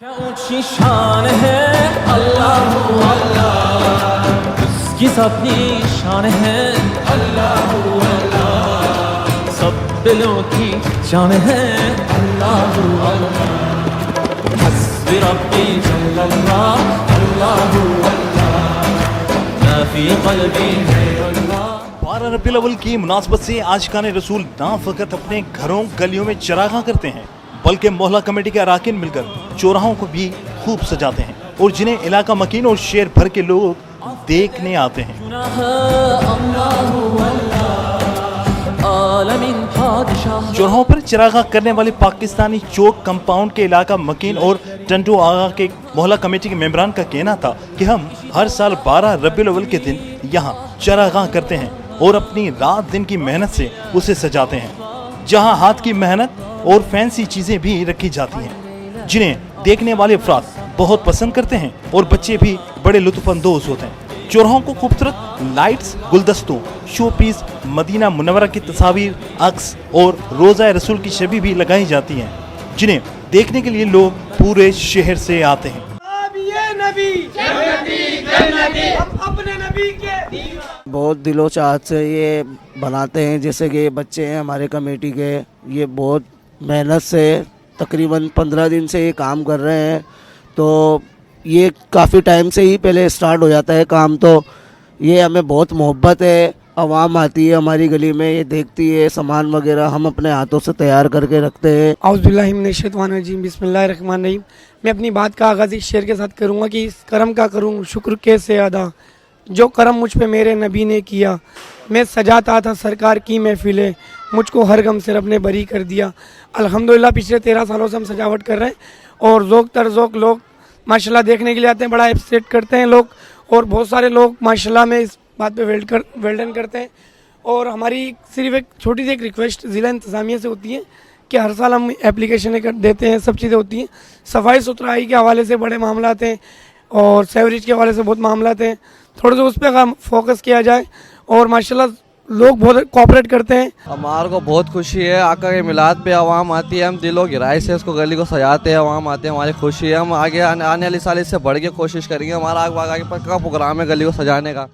کیا اونچی شان ہے اللہ اللہ، اس کی اپنی شان ہے اللہ اللہ، سب دلوں کی جان ہے اللہ اللہ، حسبی ربی جل اللہ اللہ اللہ، ما فی قلبی غیر اللہ۔ 12 ربیع الاول کی مناسبت سے عاشقان رسول نہ فقط اپنے گھروں گلیوں میں چراغاں کرتے ہیں بلکہ محلہ کمیٹی کے اراکین مل کر چوراہوں کو بھی خوب سجاتے ہیں اور جنہیں علاقہ مکین اور شہر بھر کے لوگ دیکھنے آتے ہیں۔ چوراہوں پر چراغاں کرنے والے پاکستانی چوک کمپاؤنڈ کے علاقہ مکین اور ٹنٹو آغا کے محلہ کمیٹی کے ممبران کا کہنا تھا کہ ہم ہر سال 12 ربیع الاول کے دن یہاں چراغاں کرتے ہیں اور اپنی رات دن کی محنت سے اسے سجاتے ہیں، جہاں ہاتھ کی محنت اور فینسی چیزیں بھی رکھی جاتی ہیں جنہیں دیکھنے والے افراد بہت پسند کرتے ہیں اور بچے بھی بڑے لطف اندوز ہوتے ہیں۔ چوراہوں کو خوبصورت لائٹس، گلدستوں، شو پیس، مدینہ منورہ کی تصاویر، عکس اور روضہ رسول کی چھبی بھی لگائی جاتی ہیں جنہیں دیکھنے کے لیے لوگ پورے شہر سے آتے ہیں۔ بہت دل و چاہت سے یہ بناتے ہیں، جیسے کہ بچے ہیں ہمارے کمیٹی کے، یہ بہت محنت سے تقریباً 15 دن سے یہ کام کر رہے ہیں، تو یہ کافی ٹائم سے ہی پہلے اسٹارٹ ہو جاتا ہے کام، تو یہ ہمیں بہت محبت ہے۔ عوام آتی ہے ہماری گلی میں، یہ دیکھتی ہے، سامان وغیرہ ہم اپنے ہاتھوں سے تیار کر کے رکھتے ہیں۔ اعوذ باللہ من الشیطان الرجیم، بسم اللہ الرحمن الرحیم۔ میں اپنی بات کا آغاز اس شعر کے ساتھ کروں گا کہ اس کرم کا کروں شکر کیسے ادا، جو کرم مجھ پہ میرے نبی نے کیا، میں سجاتا تھا سرکار کی محفلیں، مجھ کو ہر غم سے رب نے بری کر دیا۔ الحمدللہ پچھلے 13 سالوں سے ہم سجاوٹ کر رہے ہیں اور ذوق تر ذوق لوگ ماشاءاللہ دیکھنے کے لیے آتے ہیں، بڑا اپریشیٹ کرتے ہیں لوگ، اور بہت سارے لوگ ماشاءاللہ میں اس بات پہ ویلڈن کرتے ہیں۔ اور ہماری صرف ایک چھوٹی سی ایک ریکویسٹ ضلع انتظامیہ سے ہوتی ہے کہ ہر سال ہم اپلیکیشنیں دیتے ہیں، سب چیزیں ہوتی ہیں، صفائی ستھرائی کے حوالے سے بڑے معاملات ہیں اور سیوریج کے حوالے سے بہت معاملات ہیں، تھوڑے سے اس پہ فوکس کیا جائے، اور ماشاءاللہ لوگ بہت کوآپریٹ کرتے ہیں۔ ہمارے کو بہت خوشی ہے، آقا کے میلاد پہ عوام آتی ہے، ہم دل و گہرائی سے اس کو گلی کو سجاتے ہیں، عوام آتے ہیں، ہماری خوشی ہے۔ ہم آگے آنے والی سال اس سے بڑھ کے کوشش کریں گے، ہمارا آگے کا پروگرام ہے گلی کو سجانے کا۔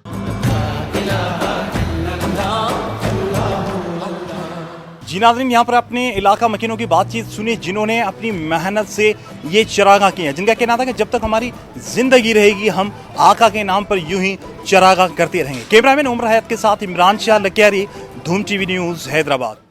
جی ناظرین، یہاں پر اپنے علاقہ مکینوں کی بات چیت سنی جنہوں نے اپنی محنت سے یہ چراغاں کی ہیں، جن کا کہنا تھا کہ جب تک ہماری زندگی رہے گی ہم آقا کے نام پر یوں ہی چراغاں کرتے رہیں گے۔ کیمرہ مین عمر حیات کے ساتھ عمران شاہ لکیاری، دھوم ٹی وی نیوز، حیدرآباد۔